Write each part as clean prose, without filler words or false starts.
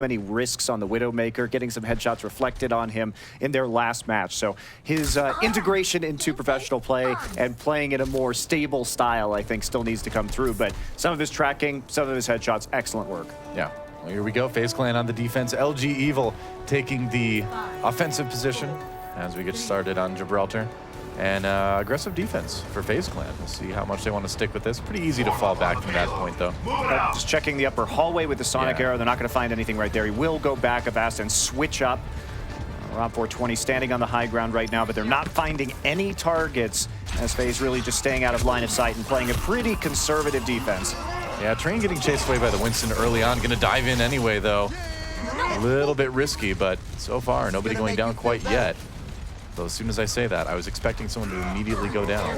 many risks on the Widowmaker, getting some headshots reflected on him in their last match. So his integration into professional play and playing in a more stable style, I think, still needs to come through. But some of his tracking, some of his headshots, excellent work. Yeah. Well, here we go. Faze Clan on the defense. LG Evil taking the offensive position as we get started on Gibraltar. And aggressive defense for Faze Clan. We'll see how much they want to stick with this. Pretty easy to fall back from that point, though. Just checking the upper hallway with the Sonic Arrow. They're not going to find anything right there. He will go back Avast and switch up. Rob420 standing on the high ground right now, but they're not finding any targets as Faze really just staying out of line of sight and playing a pretty conservative defense. Yeah, Train getting chased away by the Winston early on. Going to dive in anyway, though. A little bit risky, but so far, nobody going down quite yet. Though as soon as I say that, I was expecting someone to immediately go down.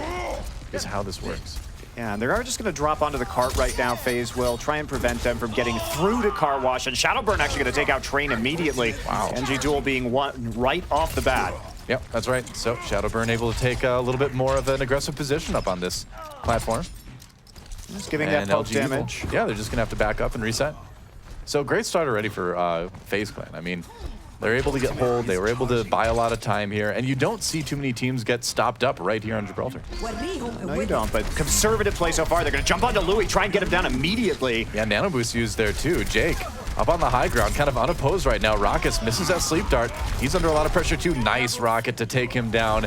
Is how this works. Yeah, and they are just going to drop onto the cart right now. Faze will try and prevent them from getting through to car wash, and Shadowburn actually going to take out Train immediately. Wow. NG Duel being one right off the bat. Yep, that's right. So Shadowburn able to take a little bit more of an aggressive position up on this platform. Just giving that poke damage. Yeah, they're just going to have to back up and reset. So great start already for Faze Clan. I mean, they're able to get hold. They were able to buy a lot of time here. And you don't see too many teams get stopped up right here on Gibraltar. No, you don't, but conservative play so far. They're going to jump onto Louis, try and get him down immediately. Yeah, Nano Boost used there too. Jake up on the high ground, kind of unopposed right now. Rockets misses that sleep dart. He's under a lot of pressure too. Nice Rocket to take him down.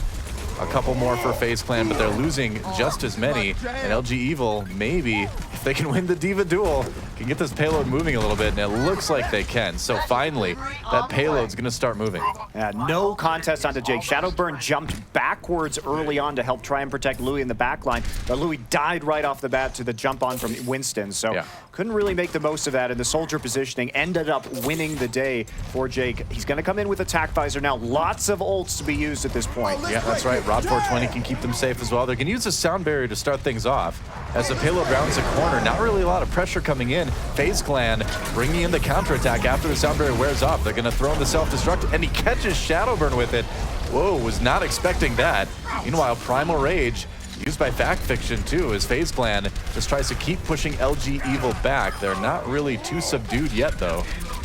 A couple more for Faze Clan, but they're losing just as many. And LG Evil, maybe, if they can win the Diva duel, can get this payload moving a little bit, and it looks like they can. So finally, that payload's going to start moving. Yeah, no contest onto Jake. Shadowburn jumped backwards early on to help try and protect Louis in the back line, but Louis died right off the bat to the jump on from Winston, so couldn't really make the most of that, and the soldier positioning ended up winning the day for Jake. He's going to come in with attack visor now. Lots of ults to be used at this point. Yeah, that's right. Rob420 can keep them safe as well. They're going to use a sound barrier to start things off. As the payload rounds the corner, not really a lot of pressure coming in. Faze Clan bringing in the counterattack after the sound barrier wears off. They're going to throw in the self-destruct, and he catches Shadowburn with it. Whoa, was not expecting that. Meanwhile, Primal Rage, used by Fact Fiction too, as Faze Clan just tries to keep pushing LG Evil back. They're not really too subdued yet, though.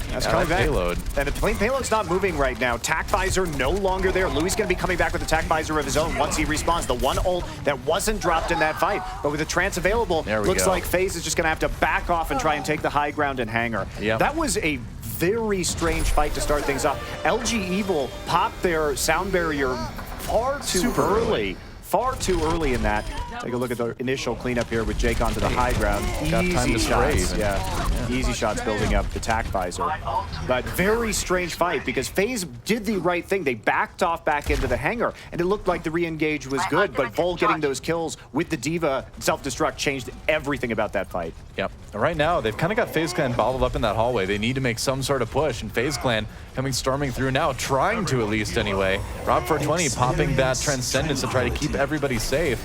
That's coming back. Payload. And the payload's not moving right now. Tac visor no longer there. Louis going to be coming back with a tac visor of his own once he respawns. The one ult that wasn't dropped in that fight. But with the trance available, looks like Faze is just going to have to back off and try and take the high ground and hangar. Yep. That was a very strange fight to start things off. LG Evil popped their sound barrier far too early. Far too early in that. Take a look at the initial cleanup here with Jake onto the high ground. Easy shots, easy shots building up the tac visor. But very strange fight because Faze did the right thing. They backed off back into the hangar, and it looked like the re-engage was good, but Vol getting those kills with the Diva self-destruct changed everything about that fight. Yep. Right now, they've kind of got Faze Clan bottled up in that hallway. They need to make some sort of push, and Faze Clan coming storming through now, trying to at least anyway. Rob420 popping that Transcendence to try to keep everybody safe.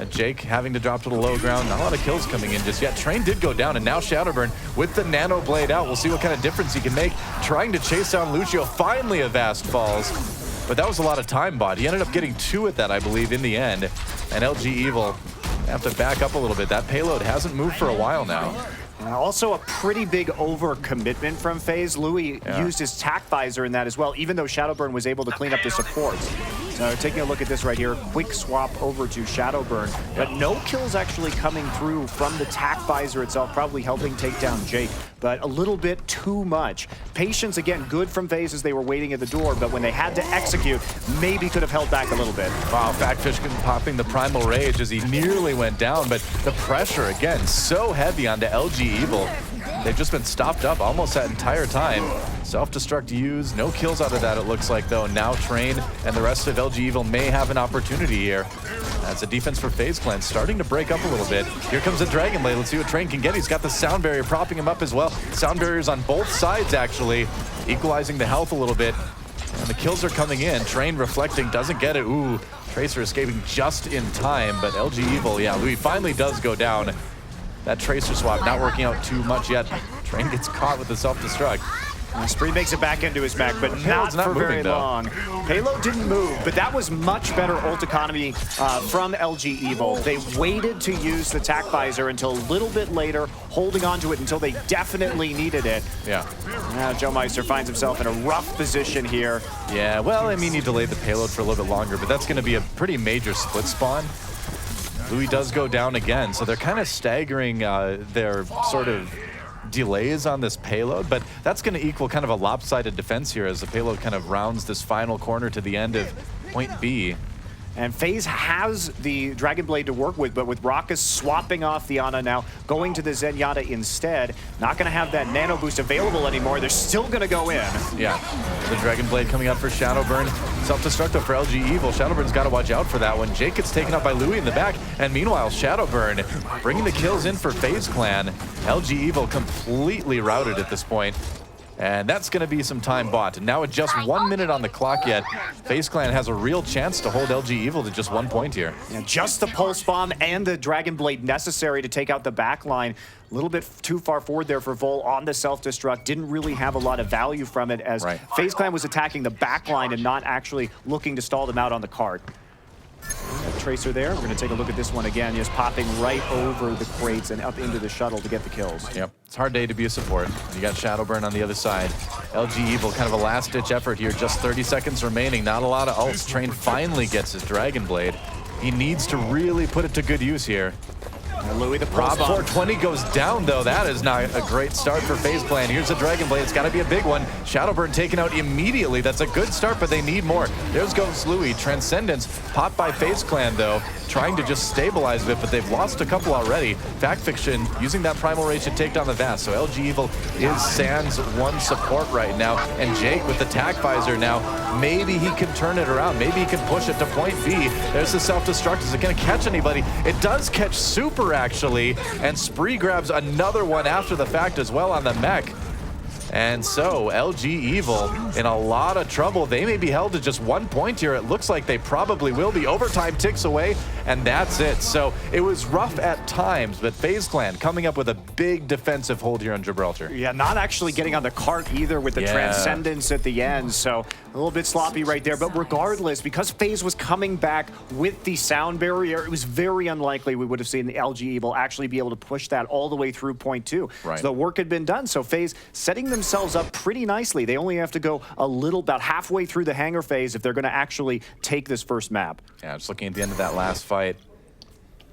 Jake having to drop to the low ground. Not a lot of kills coming in just yet. Train did go down, and now Shadowburn with the Nano Blade out. We'll see what kind of difference he can make. Trying to chase down Lucio. Finally, Avast falls. But that was a lot of time bought. He ended up getting 2 at that, I believe, in the end. And LG Evil have to back up a little bit. That payload hasn't moved for a while now. Also a pretty big overcommitment from Faze. Louis used his tac visor in that as well, even though Shadowburn was able to clean up the supports. So taking a look at this right here, quick swap over to Shadowburn, but no kills actually coming through from the tac visor itself, probably helping take down Jake, but a little bit too much. Patience, again, good from Faze as they were waiting at the door, but when they had to execute, maybe could have held back a little bit. Wow, Factfish popping the Primal Rage as he nearly went down, but the pressure, again, so heavy onto LG Evil. They've just been stopped up almost that entire time. Self-destruct used, no kills out of that it looks like though. Now Train and the rest of LG Evil may have an opportunity here. As the defense for Faze Clan starting to break up a little bit. Here comes the Dragon Blade. Let's see what Train can get. He's got the sound barrier propping him up as well. Sound barriers on both sides actually, equalizing the health a little bit. And the kills are coming in. Train reflecting, doesn't get it. Ooh, Tracer escaping just in time, but LG Evil, yeah, Louis finally does go down. That Tracer swap not working out too much yet. Train gets caught with the self-destruct. Spree makes it back into his mech, but not for very long. Payload didn't move, but that was much better ult economy from LG Evil. They waited to use the tac visor until a little bit later, holding on to it until they definitely needed it. Yeah. Now Joe Meister finds himself in a rough position here. Yeah, well, I mean, he delayed the payload for a little bit longer, but that's going to be a pretty major split spawn. Louis does go down again, so they're kind of staggering their sort of delays on this payload, but that's going to equal kind of a lopsided defense here as the payload kind of rounds this final corner to the end of point B. And Faze has the Dragon Blade to work with, but with Raucus swapping off the Ana now, going to the Zenyatta instead, not going to have that nano boost available anymore. They're still going to go in. Yeah, the Dragon Blade coming up for Shadowburn. Self-destructive for LG Evil. Shadowburn's got to watch out for that one. Jake gets taken out by Louis in the back, and meanwhile, Shadowburn bringing the kills in for Faze Clan. LG Evil completely routed at this point. And that's going to be some time bought. And now with just 1 minute on the clock yet, Faze Clan has a real chance to hold LG Evil to just 1 point here. Yeah, just the Pulse Bomb and the Dragon Blade necessary to take out the back line. A little bit too far forward there for Vol on the self-destruct. Didn't really have a lot of value from it as Faze Clan was attacking the back line and not actually looking to stall them out on the cart. Tracer there. We're going to take a look at this one again. Just popping right over the crates and up into the shuttle to get the kills. Yep. It's a hard day to be a support. You got Shadowburn on the other side. LG Evil, kind of a last-ditch effort here. Just 30 seconds remaining. Not a lot of ults. Train finally gets his Dragon Blade. He needs to really put it to good use here. Louis the Rob 420 goes down, though. That is not a great start for Faze Clan. Here's a Dragon Blade. It's got to be a big one. Shadowburn taken out immediately. That's a good start, but they need more. There goes Louis. Transcendence popped by Faze Clan, though, trying to just stabilize a bit, but they've lost a couple already. Fact Fiction using that Primal Rage to take down the Vast. So LG Evil is Sans one support right now. And Jake with the tac visor now. Maybe he can turn it around. Maybe he can push it to point B. There's the self-destruct. Is it going to catch anybody? It does catch Super, actually, and Spree grabs another one after the fact as well on the mech. And so LG Evil in a lot of trouble. They may be held to just 1 point here. It looks like they probably will be. Overtime ticks away, and that's it. So it was rough at times, but Faze Clan coming up with a big defensive hold here on Gibraltar. Yeah, not actually getting on the cart either with the Transcendence at the end. So a little bit sloppy right there. But regardless, because Faze was coming back with the sound barrier, it was very unlikely we would have seen the LG Evil actually be able to push that all the way through point 2. Right. So the work had been done. So Faze setting themselves up pretty nicely. They only have to go a little, about halfway through the hangar phase if they're going to actually take this first map. Yeah, just looking at the end of that last fight.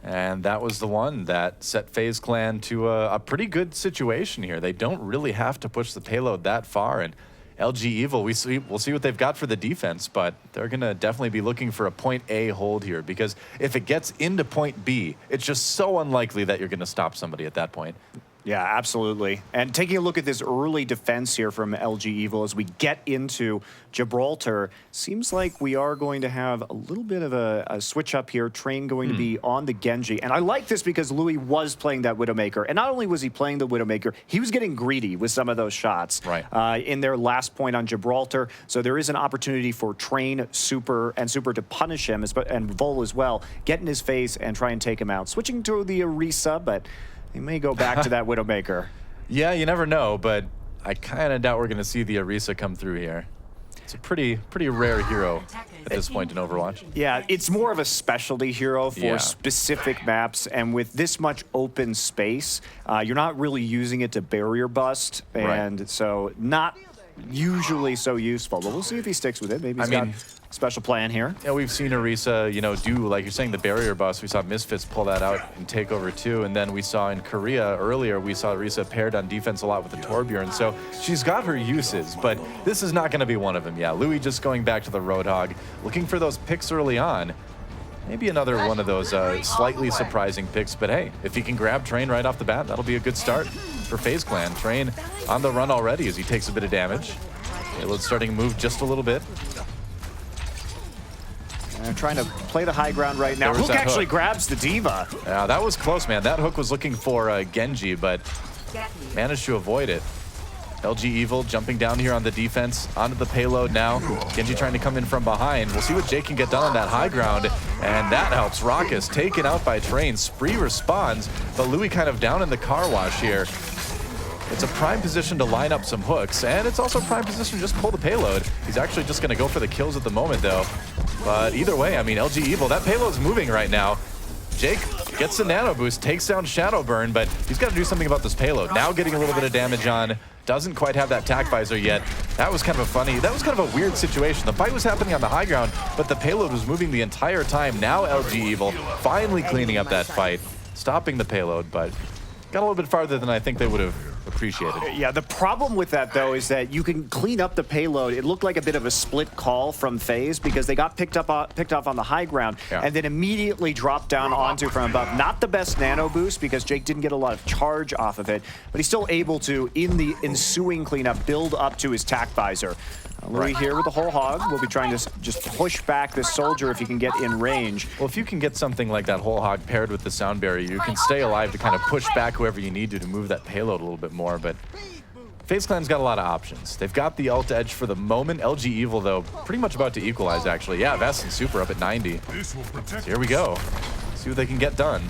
And that was the one that set Faze Clan to a pretty good situation here. They don't really have to push the payload that far. And LG Evil, we'll see what they've got for the defense, but they're going to definitely be looking for a point A hold here, because if it gets into point B, it's just so unlikely that you're going to stop somebody at that point. Yeah, absolutely. And taking a look at this early defense here from LG Evil as we get into Gibraltar, seems like we are going to have a little bit of a switch up here. Train going to be on the Genji. And I like this because Louis was playing that Widowmaker. And not only was he playing the Widowmaker, he was getting greedy with some of those shots in their last point on Gibraltar. So there is an opportunity for Train, Super to punish him, and Vol as well, get in his face and try and take him out. Switching to the Orisa, but he may go back to that Widowmaker. Yeah, you never know, but I kind of doubt we're going to see the Orisa come through here. It's a pretty rare hero at this point in Overwatch. Yeah, it's more of a specialty hero for specific maps, and with this much open space, you're not really using it to barrier bust, and so not usually so useful. But we'll see if he sticks with it. Maybe he's got a special plan here. Yeah, we've seen Orisa, do, like you're saying, the barrier bust. We saw Misfits pull that out and take over too, and then we saw in Korea earlier, we saw Orisa paired on defense a lot with the Torbjorn, so she's got her uses, but this is not going to be one of them. Yeah, Louis just going back to the Roadhog, looking for those picks early on. Maybe another one of those slightly surprising picks, but hey, if he can grab Train right off the bat, that'll be a good start for Faze Clan. Train on the run already as he takes a bit of damage. Payload starting to move just a little bit. They're trying to play the high ground right now. Hook actually grabs the Diva. Yeah, that was close, man. That hook was looking for Genji, but managed to avoid it. LG Evil jumping down here on the defense, onto the payload now. Genji trying to come in from behind. We'll see what Jake can get done on that high ground, and that helps. Raucus taken out by Train. Spree responds, but Louis kind of down in the car wash here. It's a prime position to line up some hooks, and it's also a prime position to just pull the payload. He's actually just going to go for the kills at the moment, though. But either way, I mean, LG Evil, that payload's moving right now. Jake gets the nano boost, takes down Shadowburn, but he's got to do something about this payload. Now getting a little bit of damage on, doesn't quite have that tac visor yet. That was kind of that was kind of a weird situation. The fight was happening on the high ground, but the payload was moving the entire time. Now LG Evil finally cleaning up that fight, stopping the payload, but got a little bit farther than I think they would have appreciated. Yeah, the problem with that, though, is that you can clean up the payload. It looked like a bit of a split call from Faze because they got picked off on the high ground and then immediately dropped down onto from above. Not the best nano boost because Jake didn't get a lot of charge off of it, but he's still able to, in the ensuing cleanup, build up to his tac visor. Louis here with the whole hog. We'll be trying to just push back this soldier if he can get in range. Well, if you can get something like that whole hog paired with the sound barrier, you can stay alive to kind of push back whoever you need to move that payload a little bit more. But FaZe Clan's got a lot of options. They've got the ult edge for the moment. LG Evil, though, pretty much about to equalize, actually. Yeah, Vest and Super up at 90. So here we go. See what they can get done.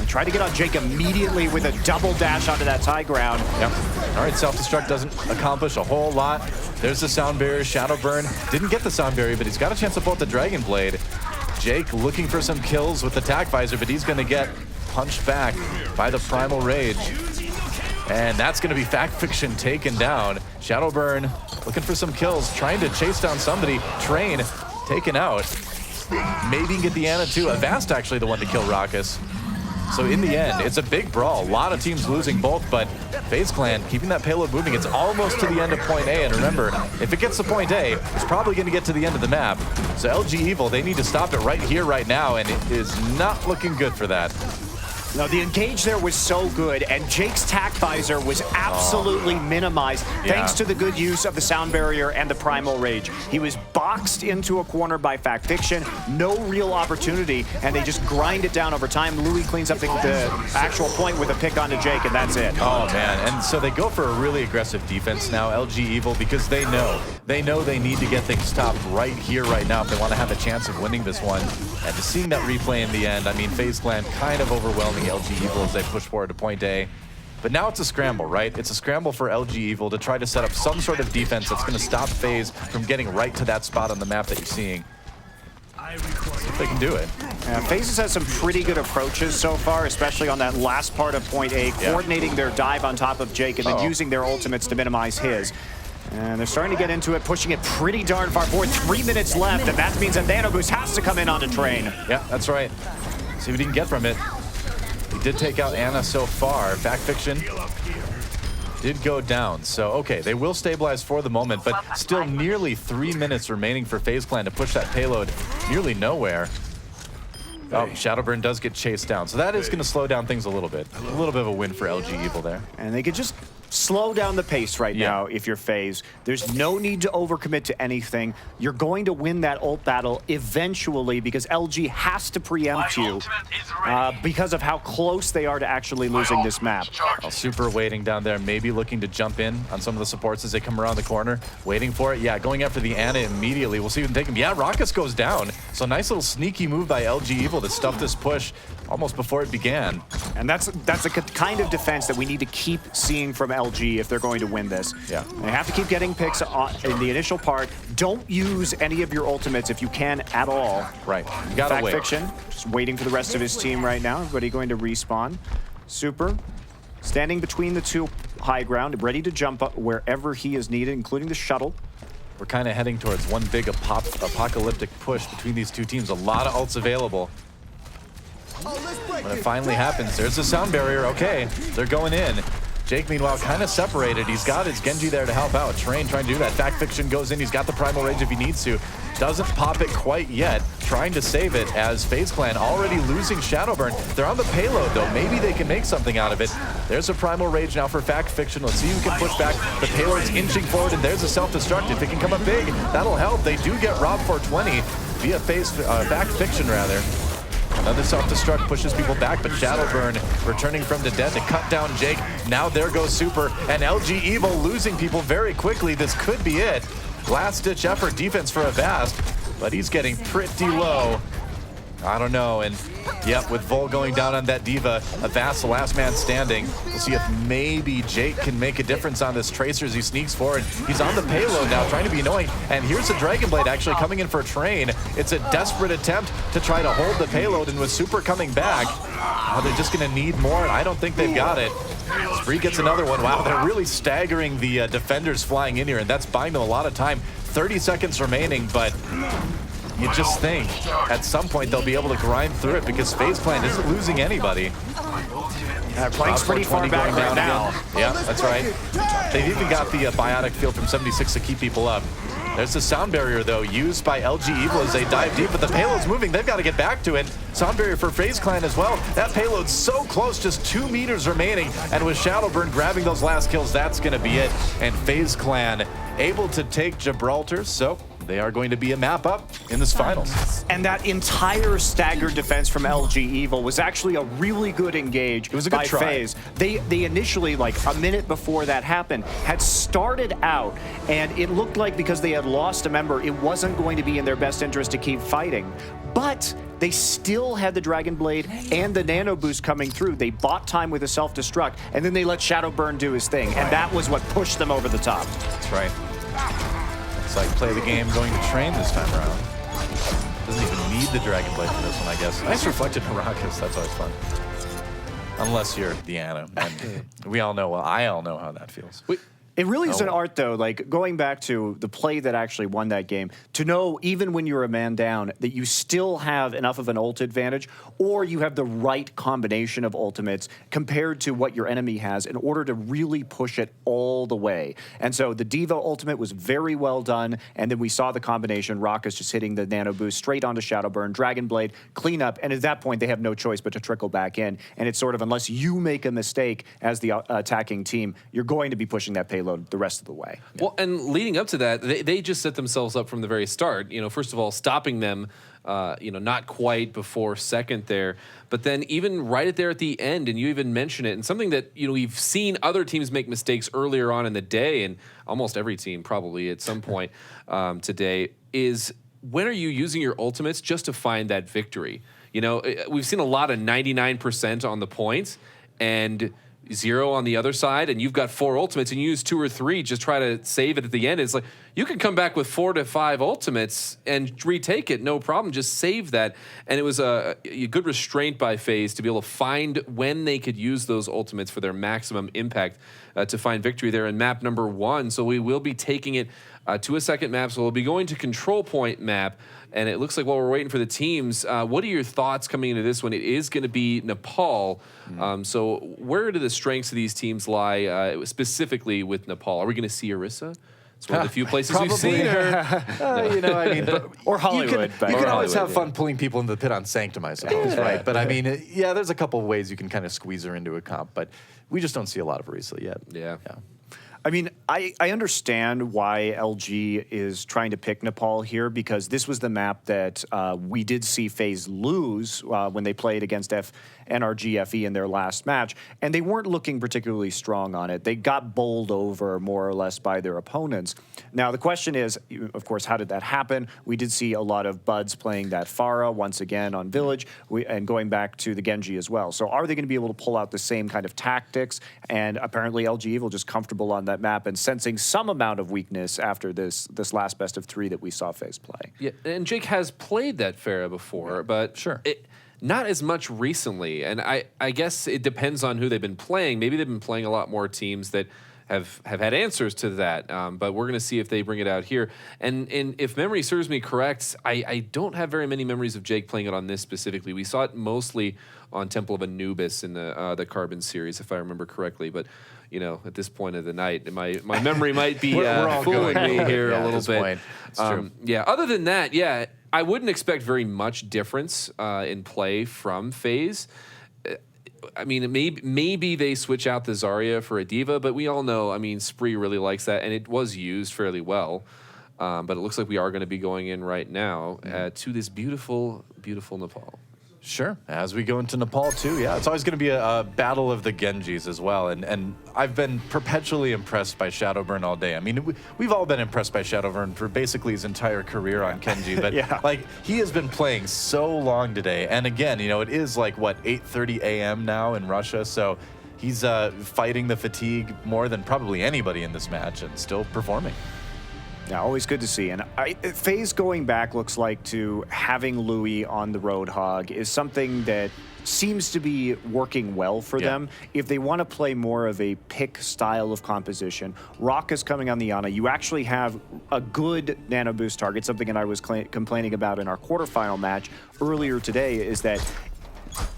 Try to get on Jake immediately with a double dash onto that high ground. Yep. All right, self-destruct doesn't accomplish a whole lot. There's the sound barrier. Shadowburn didn't get the sound barrier, but he's got a chance to pull out the Dragon Blade. Jake looking for some kills with the tac visor, but he's going to get punched back by the Primal Rage. And that's going to be Fact Fiction taken down. Shadowburn looking for some kills, trying to chase down somebody. Train taken out. Maybe he can get the Ana too. Avast actually the one to kill Raucus. So in the end, it's a big brawl. A lot of teams losing both, but FaZe Clan keeping that payload moving. It's almost to the end of point A, and remember, if it gets to point A, it's probably going to get to the end of the map. So LG Evil, they need to stop it right here, right now, and it is not looking good for that. No, the engage there was so good, and Jake's tac visor was absolutely minimized thanks to the good use of the sound barrier and the Primal Rage. He was boxed into a corner by Fact Fiction, no real opportunity, and they just grind it down over time. Louis cleans up the actual point with a pick onto Jake, and that's it. Oh, man, and so they go for a really aggressive defense now, LG Evil, because they know they need to get things stopped right here, right now, if they want to have a chance of winning this one. And just seeing that replay in the end, I mean, FaZe Clan kind of overwhelming LG Evil as they push forward to point A. But now it's a scramble, right? It's a scramble for LG Evil to try to set up some sort of defense that's going to stop FaZe from getting right to that spot on the map that you're seeing. See if they can do it. FaZe has had some pretty good approaches so far, especially on that last part of point A, coordinating their dive on top of Jake and then using their ultimates to minimize his. And they're starting to get into it, pushing it pretty darn far forward. 3 minutes left, and that means that Nano Boost has to come in onto Train. Yeah, that's right. See what he can get from it. He did take out Ana so far. Fact Fiction did go down. So, okay, they will stabilize for the moment, but still nearly 3 minutes remaining for FaZe Clan to push that payload nearly nowhere. Oh, Shadowburn does get chased down. So that is going to slow down things a little bit. A little bit of a win for LG Evil there. And they could just slow down the pace right now if you're FaZe. There's no need to overcommit to anything. You're going to win that ult battle eventually because LG has to preempt you because of how close they are to actually losing this map. Super waiting down there, maybe looking to jump in on some of the supports as they come around the corner. Waiting for it. Yeah, going after the Ana immediately. We'll see if we can take him. Yeah, Raucus goes down. So nice little sneaky move by LG Evil to stuff this push almost before it began. And that's a kind of defense that we need to keep seeing from LG if they're going to win this. Yeah. They have to keep getting picks in the initial part. Don't use any of your ultimates if you can at all. Right. You gotta wait. Fact Fiction, just waiting for the rest of his team right now. Everybody going to respawn. Super, standing between the two high ground, ready to jump up wherever he is needed, including the shuttle. We're kind of heading towards one big apocalyptic push between these two teams. A lot of ults available. When it finally happens, there's the sound barrier. Okay, they're going in. Jake, meanwhile, kind of separated. He's got his Genji there to help out. Train trying to do that. Fact Fiction goes in. He's got the Primal Rage if he needs to. Doesn't pop it quite yet. Trying to save it as FaZe Clan already losing Shadowburn. They're on the payload, though. Maybe they can make something out of it. There's a Primal Rage now for Fact Fiction. Let's see who can push back. The payload's inching forward, and there's a self-destruct. If they can come up big, that'll help. They do get robbed for 20 via Fact Fiction, rather. Another self-destruct pushes people back, but Shadowburn returning from the dead to cut down Jake. Now there goes Super, and LG Evil losing people very quickly. This could be it. Last-ditch effort defense for Avast, but he's getting pretty low. I don't know, and yep, with Vol going down on that Diva, Avast the last man standing. We'll see if maybe Jake can make a difference on this Tracer as he sneaks forward. He's on the payload now, trying to be annoying, and here's the Dragon Blade actually coming in for a train. It's a desperate attempt to try to hold the payload, and with Super coming back, they're just gonna need more, and I don't think they've got it. Spree gets another one. Wow, they're really staggering the defenders flying in here, and that's buying them a lot of time. 30 seconds remaining, but you just think at some point they'll be able to grind through it because Faze Clan isn't losing anybody. Plank's pretty far back right now. Again. Yeah, that's right. They've even got the biotic field from 76 to keep people up. There's the sound barrier, though, used by LG Evil as they dive deep, but the payload's moving. They've got to get back to it. Sound barrier for Faze Clan as well. That payload's so close, just 2 meters remaining. And with Shadowburn grabbing those last kills, that's going to be it. And Faze Clan able to take Gibraltar, so they are going to be a map up in this finals. And that entire staggered defense from LG Evil was actually a really good engage. It was a good try. Faze. They initially, like a minute before that happened, had started out, and it looked like because they had lost a member, it wasn't going to be in their best interest to keep fighting. But they still had the Dragon Blade and the Nano Boost coming through. They bought time with a self-destruct, and then they let Shadowburn do his thing, and that was what pushed them over the top. That's right. It's like play the game going to train this time around. Doesn't even need the Dragon Blade for this one, I guess. Nice reflected Maracas, that's always fun. Unless you're Deanna. And we all know, well, I all know how that feels. It really is an art, though, like going back to the play that actually won that game, to know even when you're a man down that you still have enough of an ult advantage or you have the right combination of ultimates compared to what your enemy has in order to really push it all the way. And so the Diva ultimate was very well done, and then we saw the combination, Rockus just hitting the Nano Boost straight onto Shadowburn, Dragon Blade, clean up, and at that point they have no choice but to trickle back in. And it's sort of, unless you make a mistake as the attacking team, you're going to be pushing that payload the rest of the way. Well, and leading up to that, they just set themselves up from the very start. You know, first of all, stopping them, you know, not quite before second there, but then even right at there at the end, and you even mention it, and something that, you know, we've seen other teams make mistakes earlier on in the day, and almost every team probably at some point today, is when are you using your ultimates just to find that victory? You know, we've seen a lot of 99% on the points, and 0 on the other side, and you've got 4 ultimates, and you use 2 or 3, just try to save it at the end. It's like you can come back with 4 to 5 ultimates and retake it, no problem. Just save that. And it was a good restraint by Faze to be able to find when they could use those ultimates for their maximum impact to find victory there in map number 1. So we will be taking it to a second map. So we'll be going to control point map. And it looks like while we're waiting for the teams, what are your thoughts coming into this one? It is going to be Nepal. So where do the strengths of these teams lie, specifically with Nepal? Are we going to see Orisa? It's one of the few places we've seen her. You know, I mean, or Hollywood. You can always have fun pulling people into the pit on Sanctum, I suppose, right? But I mean, yeah, there's a couple of ways you can kind of squeeze her into a comp, but we just don't see a lot of Orisa yet. Yeah. I mean, I understand why LG is trying to pick Nepal here, because this was the map that we did see Faze lose when they played against NRG FE in their last match, and they weren't looking particularly strong on it. They got bowled over more or less by their opponents. Now, the question is, of course, how did that happen? We did see a lot of Buds playing that Pharah once again on Village, and going back to the Genji as well. So are they going to be able to pull out the same kind of tactics? And apparently LG Evil just comfortable on that map and sensing some amount of weakness after this last best of 3 that we saw Faze play. Yeah, and Jake has played that Pharah before, but sure. Not as much recently. And I guess it depends on who they've been playing. Maybe they've been playing a lot more teams that have had answers to that, but we're going to see if they bring it out here. And if memory serves me correct, I don't have very many memories of Jake playing it on this specifically. We saw it mostly on Temple of Anubis in the Carbon series, if I remember correctly. But you know, at this point of the night, my memory might be fooling me here a little bit. It's true. Yeah. Other than that, yeah, I wouldn't expect very much difference in play from Faze. I mean, maybe they switch out the Zarya for a Diva, but we all know, I mean, Spree really likes that, and it was used fairly well. But it looks like we are going to be going in right now to this beautiful, beautiful Nepal. Sure. As we go into Nepal too, yeah, it's always going to be a battle of the Genjis as well. And I've been perpetually impressed by Shadowburn all day. I mean, we've all been impressed by Shadowburn for basically his entire career on Kenji. But like, he has been playing so long today. And again, you know, it is like, what, 8:30 a.m. now in Russia. So he's fighting the fatigue more than probably anybody in this match and still performing. Yeah, always good to see. And Faze going back looks like to having Louis on the Roadhog is something that seems to be working well for them. If they want to play more of a pick style of composition, Rock is coming on the Ana. You actually have a good nano boost target, something that I was complaining about in our quarterfinal match earlier today, is that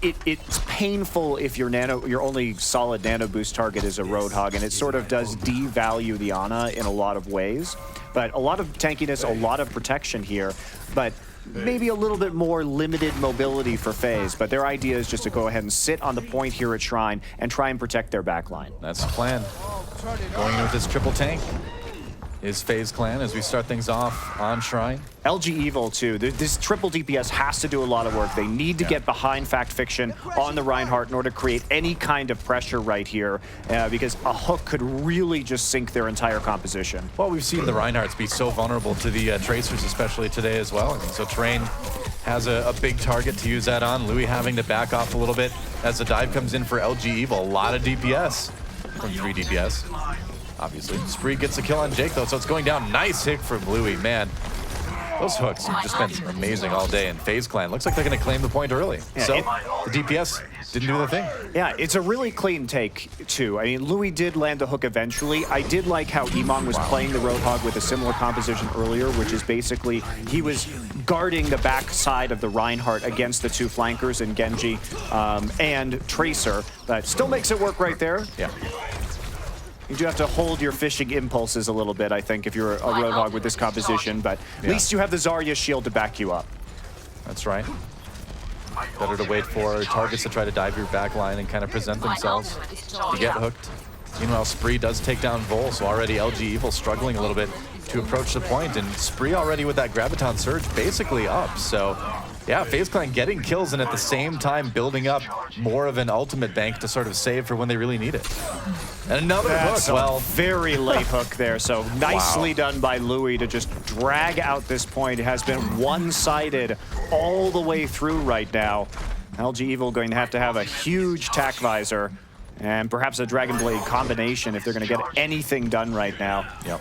it's painful if your only solid nano boost target is a Roadhog, and it sort of does devalue the Ana in a lot of ways. But a lot of tankiness, a lot of protection here, but maybe a little bit more limited mobility for Faze. But their idea is just to go ahead and sit on the point here at Shrine and try and protect their backline. That's the plan. Going in with this triple tank is Faze Clan as we start things off on Shrine. LG Evil, too. This triple DPS has to do a lot of work. They need to get behind Fact Fiction on the Reinhardt in order to create any kind of pressure right here, because a hook could really just sink their entire composition. Well, we've seen the Reinhardts be so vulnerable to the Tracers, especially today as well. And so Train has a big target to use that on. Louis having to back off a little bit as the dive comes in for LG Evil. A lot of DPS from 3 DPS. Obviously, Spree gets a kill on Jake though, so it's going down. Nice hit from Louis, man. Those hooks have just been amazing all day, and Faze Clan looks like they're going to claim the point early. Yeah, so the DPS didn't do the thing. Yeah, it's a really clean take, too. I mean, Louis did land the hook eventually. I did like how Emon was playing the Roadhog with a similar composition earlier, which is basically he was guarding the back side of the Reinhardt against the 2 flankers in Genji and Tracer, but still makes it work right there. Yeah. You do have to hold your fishing impulses a little bit, I think, if you're a Roadhog with this composition, but at least you have the Zarya shield to back you up. That's right. Better to wait for targets to try to dive your back line and kind of present themselves to get hooked. Meanwhile, Spree does take down Vol, so already LG Evil struggling a little bit to approach the point, and Spree already with that Graviton Surge basically up, so yeah, Faze Clan getting kills and at the same time building up more of an ultimate bank to sort of save for when they really need it. And another hook, well, very late hook there, so nicely done by Louis to just drag out this point. It has been one-sided all the way through right now. LG Evil going to have a huge tack visor and perhaps a Dragon Blade combination if they're going to get anything done right now. Yep.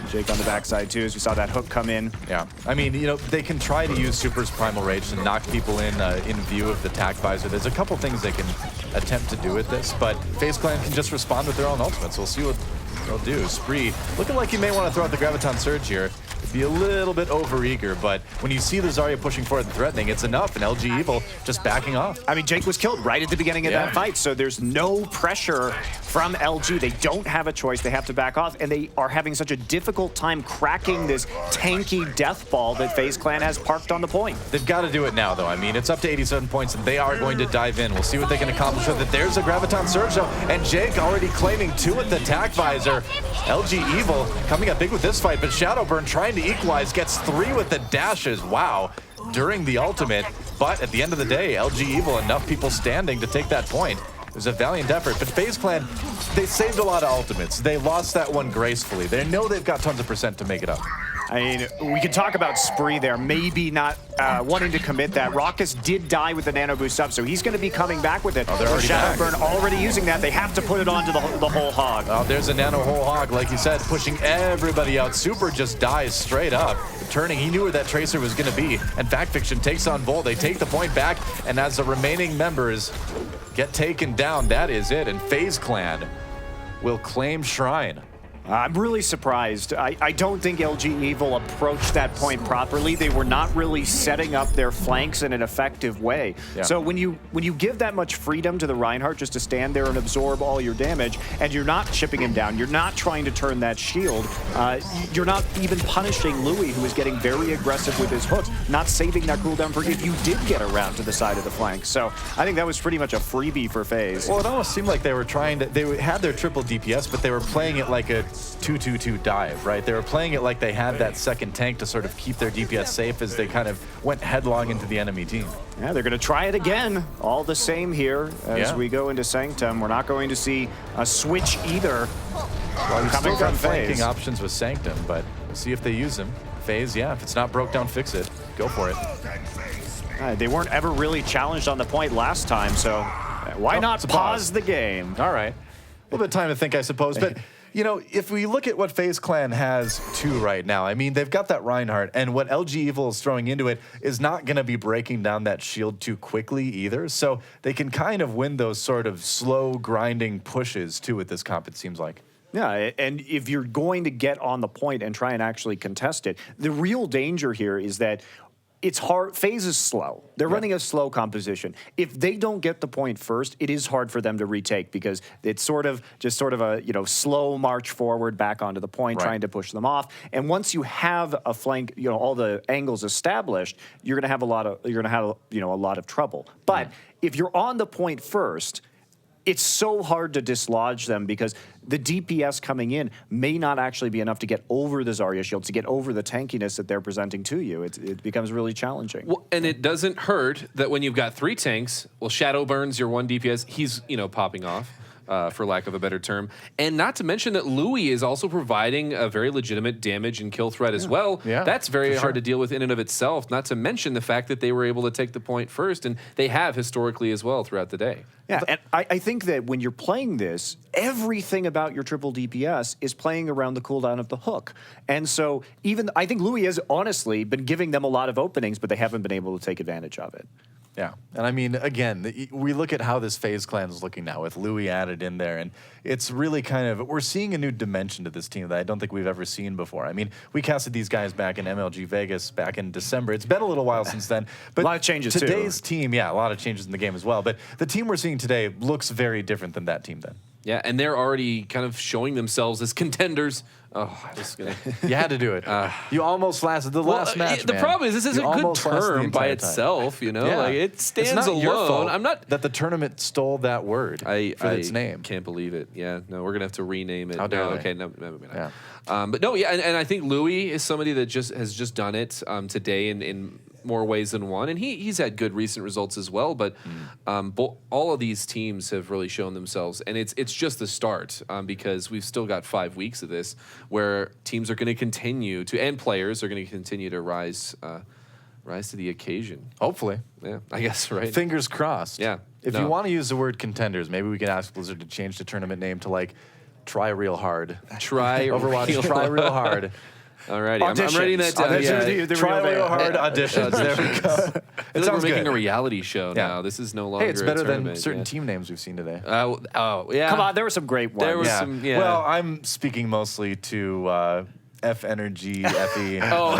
Jake on the backside too, as we saw that hook come in. Yeah, I mean, you know, they can try to use Super's Primal Rage to knock people in view of the tack visor. There's a couple things they can attempt to do with this, but Faze Clan can just respond with their own ultimates. We'll see what they'll do. Spree looking like he may want to throw out the Graviton Surge here. Be a little bit overeager, but when you see the Zarya pushing forward and threatening, it's enough, and LG Evil just backing off. I mean, Jake was killed right at the beginning of that fight, so there's no pressure from LG. They don't have a choice. They have to back off, and they are having such a difficult time cracking this tanky death ball that Faze Clan has parked on the point. They've got to do it now, though. I mean, it's up to 87 points, and they are going to dive in. We'll see what they can accomplish with it. There's a Graviton Surge, though, and Jake already claiming 2 with the tack visor. LG Evil coming up big with this fight, but Shadowburn trying to equalize, gets 3 with the dashes. Wow, during the ultimate. But at the end of the day, LG Evil, enough people standing to take that point. It was a valiant effort, but Faze Clan, they saved a lot of ultimates. They lost that one gracefully. They know they've got tons of percent to make it up. I mean, we can talk about Spree there, maybe not wanting to commit that. Raucus did die with the nano boost up, so he's going to be coming back with it. Oh, they're already Shadowburn already using that. They have to put it onto the whole hog. Oh, there's a nano whole hog, like you said, pushing everybody out. Super just dies straight up. Turning, he knew where that Tracer was going to be, and Fact Fiction takes on Vol. They take the point back, and as the remaining members get taken down, that is it, and Faze Clan will claim Shrine. I'm really surprised. I don't think LG Evil approached that point properly. They were not really setting up their flanks in an effective way. Yeah. So when you give that much freedom to the Reinhardt just to stand there and absorb all your damage, and you're not chipping him down, you're not trying to turn that shield, you're not even punishing Louis, who is getting very aggressive with his hooks, not saving that cooldown for if you did get around to the side of the flank. So I think that was pretty much a freebie for FaZe. Well, it almost seemed like they were trying to, they had their triple DPS, but they were playing it like a 2-2-2 dive, right? They were playing it like they had that second tank to sort of keep their DPS safe as they kind of went headlong into the enemy team. Yeah, they're going to try it again. All the same here as we go into Sanctum. We're not going to see a switch either. Well, we've Coming still got from flanking Faze. options with Sanctum, but we'll see if they use them. Faze, yeah, if it's not broke down, fix it. Go for it. They weren't ever really challenged on the point last time, so why not it's a pause the game? All right. A little bit of time to think, I suppose. But, you know, if we look at what FaZe Clan has too right now, I mean, they've got that Reinhardt, and what LG Evil is throwing into it is not going to be breaking down that shield too quickly either. So they can kind of win those sort of slow grinding pushes too with this comp, it seems like. Yeah, and if you're going to get on the point and try and actually contest it, the real danger here is that it's hard. FaZe is slow. They're running a slow composition. If they don't get the point first, it is hard for them to retake because it's sort of a slow march forward back onto the point, trying to push them off. And once you have a flank, all the angles established, you're going to have a lot of trouble. But if you're on the point first, it's so hard to dislodge them because the DPS coming in may not actually be enough to get over the Zarya shield, to get over the tankiness that they're presenting to you. It becomes really challenging. Well, and it doesn't hurt that when you've got 3 tanks, well, Shadowburn's your 1 DPS, he's, popping off. For lack of a better term. And not to mention that Louis is also providing a very legitimate damage and kill threat as well. Yeah, that's very hard to deal with in and of itself, not to mention the fact that they were able to take the point first, and they have historically as well throughout the day. Yeah, and I think that when you're playing this, everything about your triple DPS is playing around the cooldown of the hook. And so I think Louis has honestly been giving them a lot of openings, but they haven't been able to take advantage of it. Yeah, and I mean, again, we look at how this FaZe Clan is looking now with Louis added in there, and it's really kind of, we're seeing a new dimension to this team that I don't think we've ever seen before. I mean, we casted these guys back in MLG Vegas back in December. It's been a little while since then. But a lot of changes today's team, a lot of changes in the game as well. But the team we're seeing today looks very different than that team then. Yeah, and they're already kind of showing themselves as contenders. Oh, I was gonna. You had to do it. You almost lasted the last match. The problem is this is a good term by itself. Like it stands alone. Your fault I'm not that the tournament stole that word for its name. Can't believe it. Yeah, no, we're gonna have to rename it. How dare they? Okay, no, maybe not. But no, and I think Louis is somebody that has just done it today in more ways than one, and he's had good recent results as well. But all of these teams have really shown themselves, and it's just the start because we've still got 5 weeks of this where teams are going to continue to, and players are going to continue to rise to the occasion. Hopefully, yeah, I guess right. Fingers crossed. Yeah. If you want to use the word contenders, maybe we can ask Blizzard to change the tournament name to like Try Real Hard. Try Overwatch. Try Real Hard. Alrighty, I'm writing that down. Try Real Hard auditions. There we go. It sounds we're making a reality show now. This is no longer. Hey, it's better a than certain team names we've seen today. Oh, yeah. Come on, there were some great ones. There was some. Yeah. Well, I'm speaking mostly to F Energy, FE. Oh,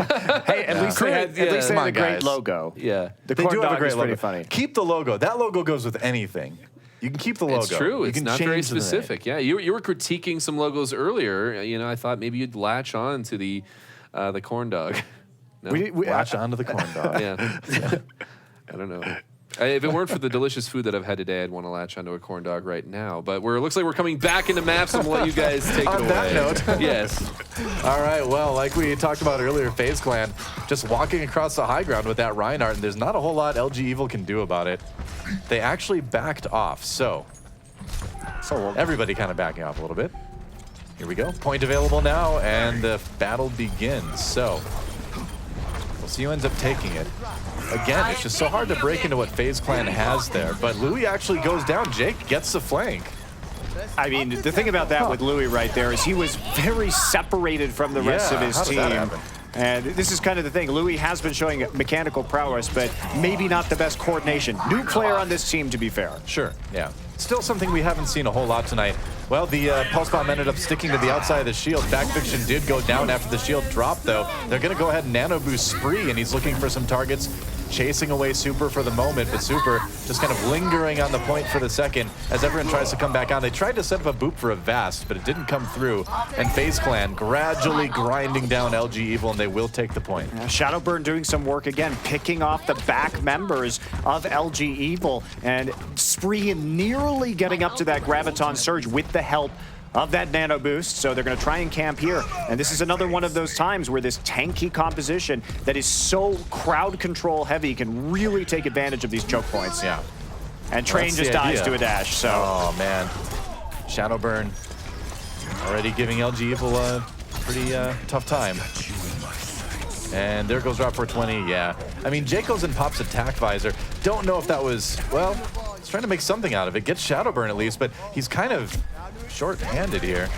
hey, at least they had a great logo. Yeah, the they do have a great logo. Pretty funny. Keep the logo. That logo goes with anything. You can keep the logo. It's true. You it's can not change very the specific. name. Yeah, you were critiquing some logos earlier. I thought maybe you'd latch on to the corn dog. No? We latch onto the corn dog. Yeah. I don't know. If it weren't for the delicious food that I've had today, I'd want to latch onto a corn dog right now. But it looks like we're coming back into maps, and we'll let you guys take it away. On that note. Yes. All right, well, like we talked about earlier, FaZe Clan just walking across the high ground with that Reinhardt, and there's not a whole lot LG Evil can do about it. They actually backed off, so everybody kind of backing off a little bit. Here we go. Point available now, and the battle begins. So we'll see who ends up taking it. Again, it's just so hard to break into what FaZe Clan has there, but Louis actually goes down. Jake gets the flank. I mean, the thing about that with Louis right there is he was very separated from the rest of his team. And this is kind of the thing. Louis has been showing mechanical prowess, but maybe not the best coordination. New player on this team, to be fair. Sure, yeah. Still something we haven't seen a whole lot tonight. Well, the Pulse Bomb ended up sticking to the outside of the shield. Backfiction did go down after the shield dropped, though. They're going to go ahead and nano boost Spree, and he's looking for some targets, chasing away Super for the moment, but Super just kind of lingering on the point for the second as everyone tries to come back on. They tried to set up a boop for a Vast, but it didn't come through, and FaZe Clan gradually grinding down LG Evil, and they will take the point. Shadowburn doing some work again, picking off the back members of LG Evil, and Spree nearly getting up to that Graviton Surge with the help of that nano boost, so they're going to try and camp here. And this is another one of those times where this tanky composition that is so crowd control heavy can really take advantage of these choke points. Yeah. And Train just dies to a dash, so. Oh, man. Shadowburn already giving LG Evil a pretty tough time. And there goes drop for 20, yeah. I mean, Jake goes and pops attack visor. Don't know if that was, well, he's trying to make something out of it. Gets Shadowburn at least, but he's kind of short-handed here.